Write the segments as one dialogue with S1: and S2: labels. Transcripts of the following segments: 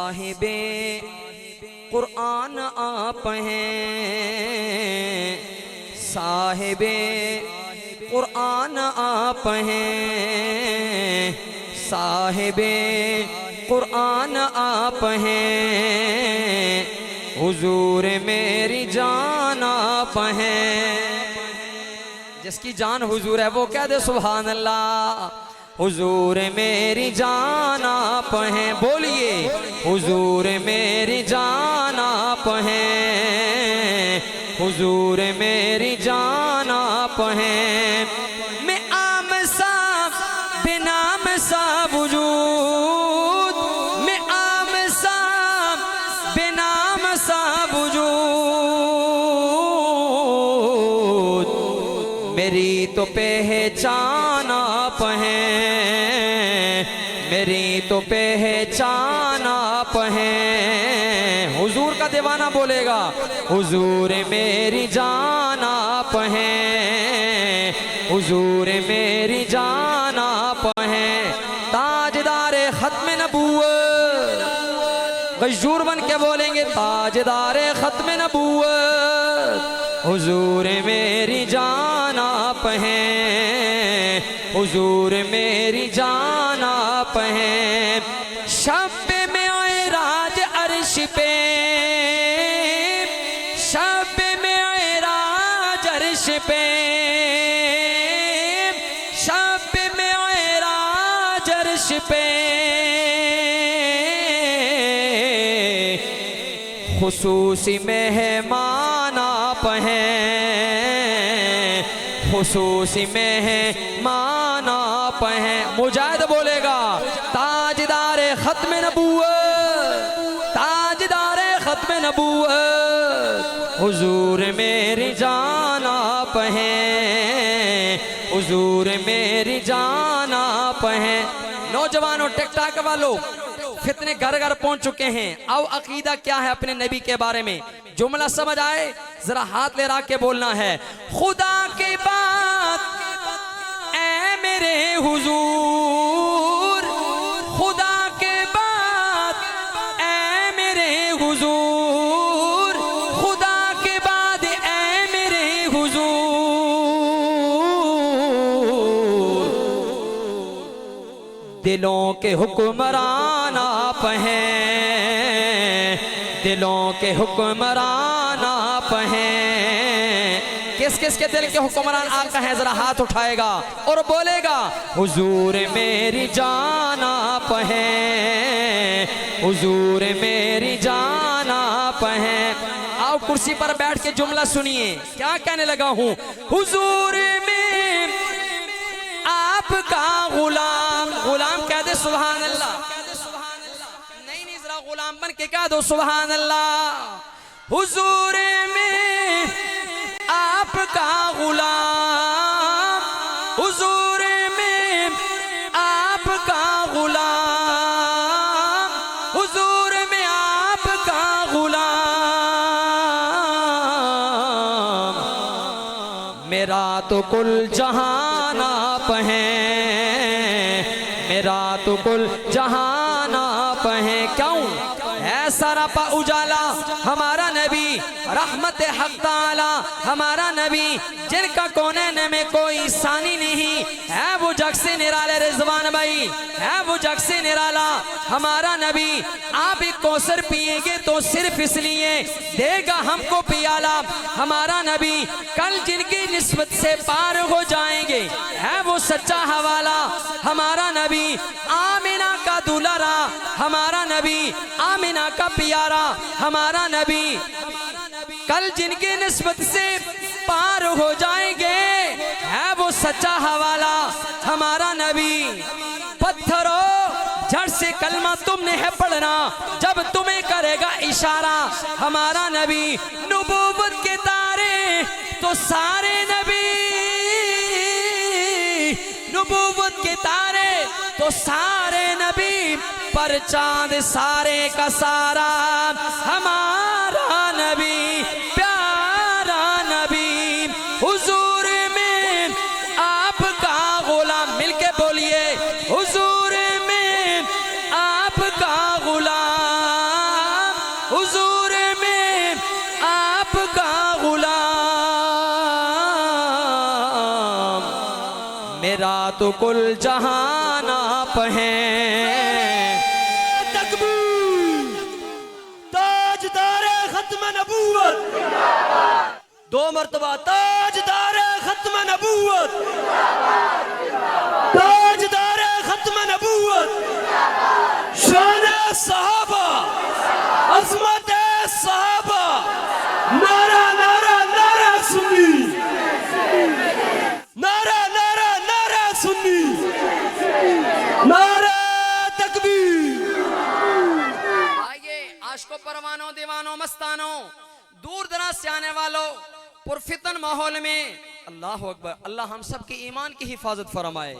S1: साहिबे कुरान आप हैं, साहिबे कुरान आप हैं, साहिबे कुरान आप हैं, हुजूर मेरी जान आप हैं। जिसकी जान हुजूर है वो कह दे सुभान अल्लाह। हुजूर मेरी जान आप हैं, बोलिए हुजूर मेरी जान आप हैं, हुजूर मेरी जान आप हैं। मैं आम सा बेनाम सा वजूद, मैं आम सा बेनाम सा वजूद, मेरी तो पहचान आप हैं, मेरी तो पहचान आप हैं। हुजूर का दीवाना बोलेगा हुजूर मेरी जान आप हैं, हुजूर मेरी जान आप हैं। ताजदारे खत्म नबूवत, गजूर बन के बोलेंगे ताजदारे खत्म नबूवत, हुजूर मेरी जान आप हैं, हुजूर मेरी जान आप हैं। शब में आए राज अर्श पे, शब में आए राज अर्श पे, शब में आए राज अर्श पे, खुसूसी मेहमान आप हैं, खुसूसी मेहमान आप हैं। मुजाहिद बोलेगा ताजदारे खत्म नबूवत, ताजदारे खत्म नबूवत, हुजूर मेरी जान आप हैं, हुजूर मेरी जान आप हैं। नौजवानों टिकटॉक वालों फितने घर घर पहुंच चुके हैं। अब अकीदा क्या है अपने नबी के बारे में, जुमला समझ आए जरा हाथ ले रख के बोलना है। खुदा के बाद ऐ मेरे हुजूर, खुदा के बाद ऐ मेरे हुजूर, खुदा के बाद ऐ मेरे हुजूर, दिलों के हुक्मरान आप हैं, दिलों के हुक्मरान आप हैं। किस किस के दिल के हुक्मरान आका है जरा हाथ उठाएगा और बोलेगा हुजूर मेरी जान आप हैं, हुजूर मेरी जान आप हैं। आओ कुर्सी पर बैठ के जुमला सुनिए क्या कहने लगा हूं। हुजूर में आपका गुलाम, गुलाम कह दे सुभान अल्लाह, नहीं नहीं जरा गुलाम बन के कह दो सुभान अल्लाह। हुजूर में आपका गुलाम, हुजूर में आपका गुलाम, हुजूर में आपका गुलाम, मेरा तो कुल जहान आप हैं, मेरा तो कुल जहान आप हैं। क्यों है सारा पा उजाला हमारा नबी, रहमत हक ताला हमारा नबी, जिनका कोने में कोई सानी नहीं है, वो जग से निराले रिजवान भाई है, वो जग से निराला हमारा नबी। आप एक कौसर पिएंगे तो सिर्फ इसलिए देगा हमको पियाला हमारा नबी। कल जिनकी निस्बत से पार हो जाएंगे है वो सच्चा हवाला हमारा नबी। आमिना का दुलारा हमारा नबी, आमिना का प्यारा हमारा नबी। कल जिनकी निस्बत से पार हो जाएंगे है वो सच्चा हवाला हमारा नबी। पत्थरों झट से कलमा तुमने है पढ़ना जब तुम्हें करेगा इशारा हमारा नबी। नबूवत के तारे तो सारे नबी, नबूवत के तारे तो सारे नबी, पर चांद सारे का सारा हमारा नबी, प्यारा नबी। हुजूर में आपका गुलाम, मिलके बोलिए हुजूर में आपका गुलाम, तो कुल जहान आप हैं।
S2: तकबीर, ताजदारे खत्म नबूवत, दो मर्तबा ताजदारे खत्म नबूवत, ताजदारे खत्म नबूवत, शान सहाबा, अज़मत सहाबा, नारा नारा नारा सुन्नी, नारा नारा नारा सुन्नी, नारा तकबीर।
S1: आइए आशिकों परवानों दीवानों मस्तानों दूर दराज से आने वालों पुरफितन माहौल में अल्लाह अकबर, अल्लाह हम सब की ईमान की हिफाजत फरमाए।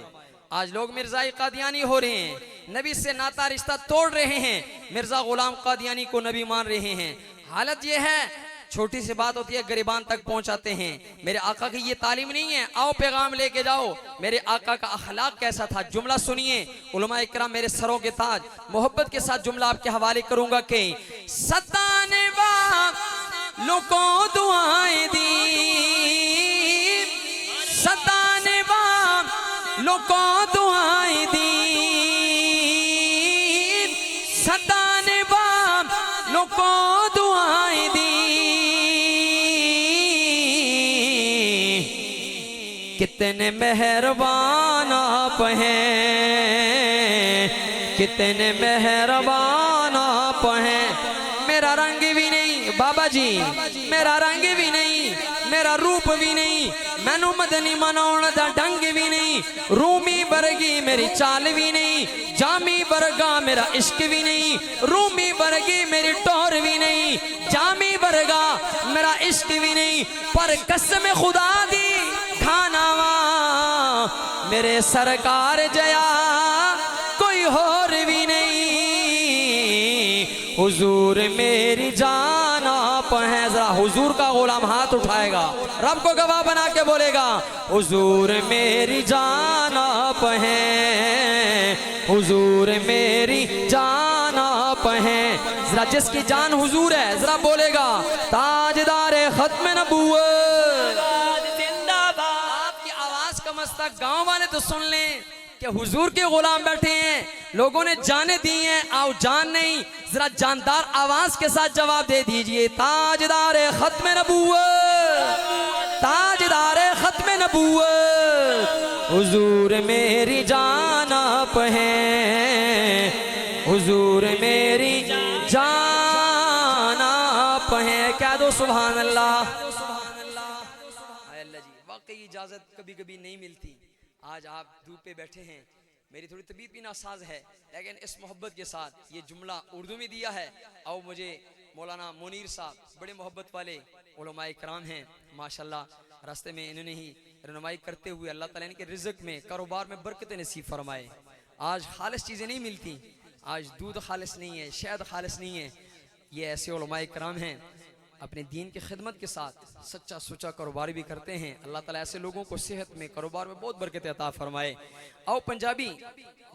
S1: आज लोग मिर्ज़ाई कादियानी हो रहे हैं, नबी से नाता रिश्ता तोड़ रहे हैं, मिर्ज़ा गुलाम कादियानी को नबी मान रहे हैं। हालत ये है, छोटी सी बात होती है गरीबान तक पहुंचाते हैं। मेरे आका की ये तालीम नहीं है, आओ पैगाम लेके जाओ। मेरे आका का अखलाक कैसा था, जुमला सुनिए। उलमा इकराम मेरे सरों के ताज, मोहब्बत के साथ जुमला आपके हवाले करूंगा कि सताने वालों को दुआएं दी, सताने वालों को दुआएं दी, सताने वालों को दुआएं दी। कितने मेहरबान आप हैं, कितने मेहरबान आप हैं। मेरा रंग भी नहीं बाबा जी, मेरा रंग भी नहीं, मेरा रूप भी नहीं, मैनू मदनी मनाउण दा ढंग भी नहीं, रूमी वर्गी मेरी चाल भी नहीं, जामी वर्गा मेरा इश्क भी नहीं, रूमी वर्गी मेरी टोर भी नहीं, जामी वर्गा मेरा इश्क भी नहीं। पर कसम खुदा दी खानावा मेरे सरकार जया कोई और भी नहीं। हुजूर मेरी जान आप हैं। जरा हुजूर का गुलाम हाथ उठाएगा, रब को गवाह बना के बोलेगा हुजूर मेरी जान आप हैं, हुजूर मेरी जान आप हैं। जरा जिसकी जान हुजूर है जरा बोलेगा ताजदारे खत्म नबूवत जिंदाबाद। आपकी आवाज कम अज तक गाँव वाले तो सुन लें कि हुजूर के गुलाम बैठे हैं, लोगों ने जाने दी हैं, आओ जान नहीं, जरा जानदार आवाज के साथ जवाब दे दीजिए ताजदारे खत्म नबूवत, ताजदारे खत्म नबूवत। हुजूर मेरी जान आप हैं, हुजूर मेरी जान आप हैं। क्या दो सुभान अल्लाह। अल्लाह जी वाकई इजाजत कभी कभी नहीं मिलती। आज आप धूप पे बैठे हैं, मेरी थोड़ी तबीयत भी नासाज है, लेकिन इस मोहब्बत के साथ ये जुमला उर्दू में दिया है। आओ मुझे मौलाना मुनीर साहब बड़े मोहब्बत वाले उलमाए कराम हैं माशाल्लाह, रास्ते में इन्होंने ही रहनुमाई करते हुए अल्लाह ताला इनके रिज़्क़ में कारोबार में बरकत नसीब फरमाए। आज खालिस चीज़ें नहीं मिलती, आज दूध खालिस नहीं है, शहद खालिस नहीं है। ये ऐसे उलमाए कराम हैं अपने दीन की खिदमत के साथ सच्चा सुचा कारोबार भी करते हैं। अल्लाह ताला ऐसे लोगों को सेहत में कारोबार में बहुत बरकत अता फरमाए। आओ पंजाबी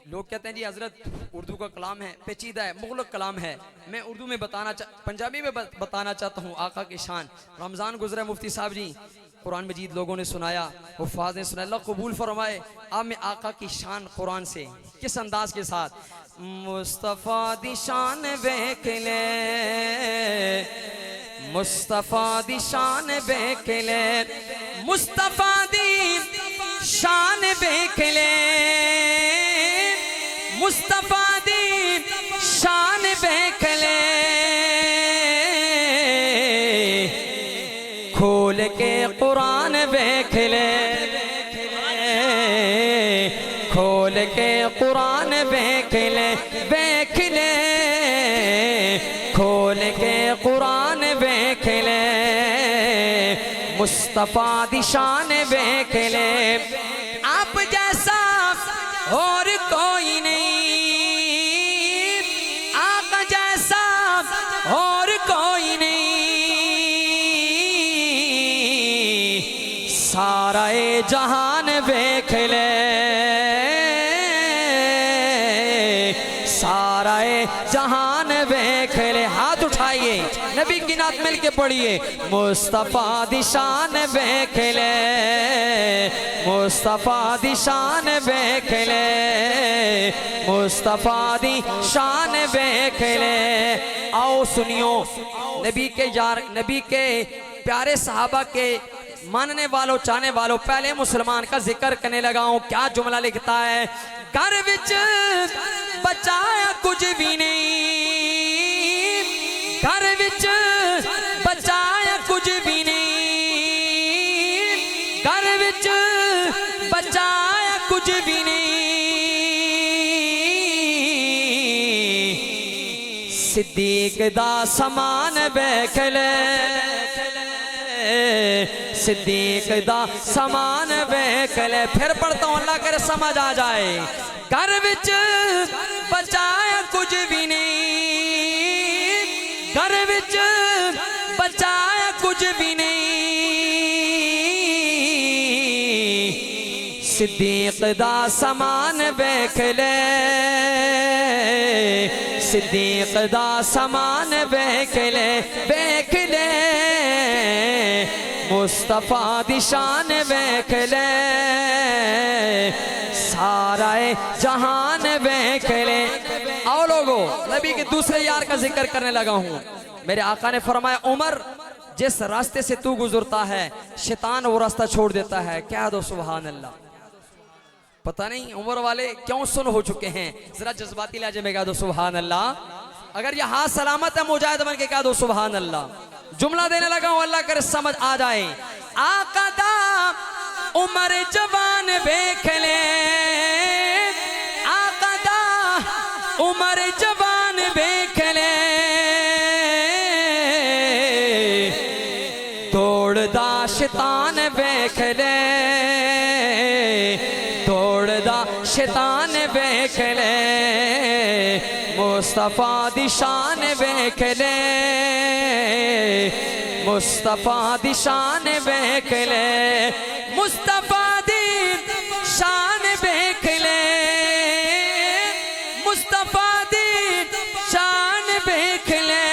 S1: लोग कहते हैं जी हजरत उर्दू का कलाम है, पेचीदा है, मुग़लक़ कलाम है। मैं उर्दू में पंजाबी में बताना चाहता हूँ आका की शान। रमज़ान गुजरा, मुफ्ती साहब जी कुरान मजीद लोगों ने सुनाया, हुफ़ाज़ ने सुनाया, अल्लाह कबूल फरमाए। अब मैं आका की शान कुरान से किस अंदाज के साथ, मुस्तफ़ा दी शान देख ले, मुस्तफ़ा दी शान देख ले, मुस्तफ़ा दी शान देख ले, मुस्तफ़ा दी शान देख ले। खोल के कुरान देख ले, खोल के कुरान देख ले, देख ले, खोल के कुरान देख ले, मुस्तफ़ा दी शान देख ले। आप जैसा और कोई नहीं, आप जैसा और कोई नहीं, सारा ए जहान देख ले, सारा ए जहान देख देख ले, हाथ उठाइए, नबी की नात मिल के पढ़िए। मुस्तफा दी शान देख ले, मुस्तफा दी शान देख ले, मुस्तफा दी शान देख ले। आओ सुनियो, नबी के यार, नबी के प्यारे सहाबा के मानने वालों, चाहने वालों, पहले मुसलमान का जिक्र करने लगा हूं। क्या जुमला लिखता है, घर विच बचाया कुछ भी नहीं, घर विच बचाया कुछ भी नहीं, घर विच बचाया कुछ भी नहीं। सिद्दीक दा समान देख ले, सिद्दीक दा समान देख ले। फिर पढ़ता हूं, अल्लाह करे समझ आ जाए। घर विच बचाया कुछ भी नहीं, घर विच बचाया कुछ भी नहीं। सिद्दीक दा समान देख ले, सिद्दीक दा समान देख ले, देख ले। मुस्तफा दी शान देख ले, सारा जहान देख ले। आओ लोगों, नबी के दूसरे यार का जिक्र करने लगा हूं। मेरे आका ने फरमाया, उमर जिस रास्ते से तू गुजरता है शैतान वो रास्ता छोड़ देता है। क्या दो सुभान अल्लाह। पता नहीं उमर वाले क्यों सुन हो चुके हैं, जरा जज्बाती लहजे में कह दो सुभान अल्लाह। अगर यह हाथ सलामत है मुजाहिद बन के कह दो सुभान अल्लाह। जुमला देने लगा हूं, अल्लाह करे समझ आ जाए। आका दा उमर जवान देख ले, आका दा उमर जवान देख ले। तोड़दा शैतान देख ले, तोड़दा शैतान देख ले। मुस्तफा दी शान देख ले, मुस्तफा दी शान देख ले, मुस्तफा दी शान देख ले, मुस्तफा दी शान देख ले।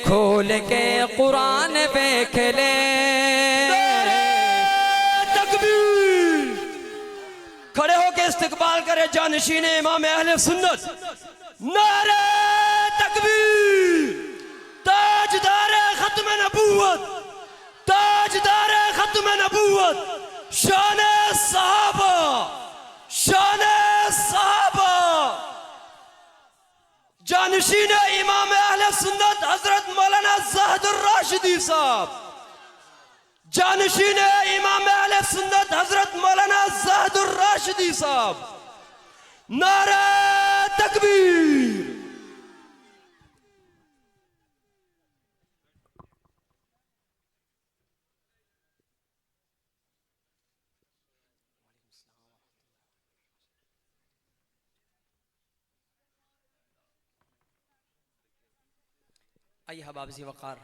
S1: खोल के कुरान देख ले।
S2: खड़े होकर इस्तिकबाल करे जानशीन इमाम अहले सुन्नत। नारे तकबीर, ताजदार खत्म नबूवत, ताजदार खत्म नबूवत, शान सहाबा, शान सहाबा। जानशीन इमाम अहले सुन्नत हजरत मौलाना ज़ाहिदुर राशिदी साहब, जानशीन इमाम अहले सुन्नत हजरत मौलाना ज़ाहिदुर राशिदी साहब। नारा तकबीर।
S1: आइए हबाब जी वक़ार,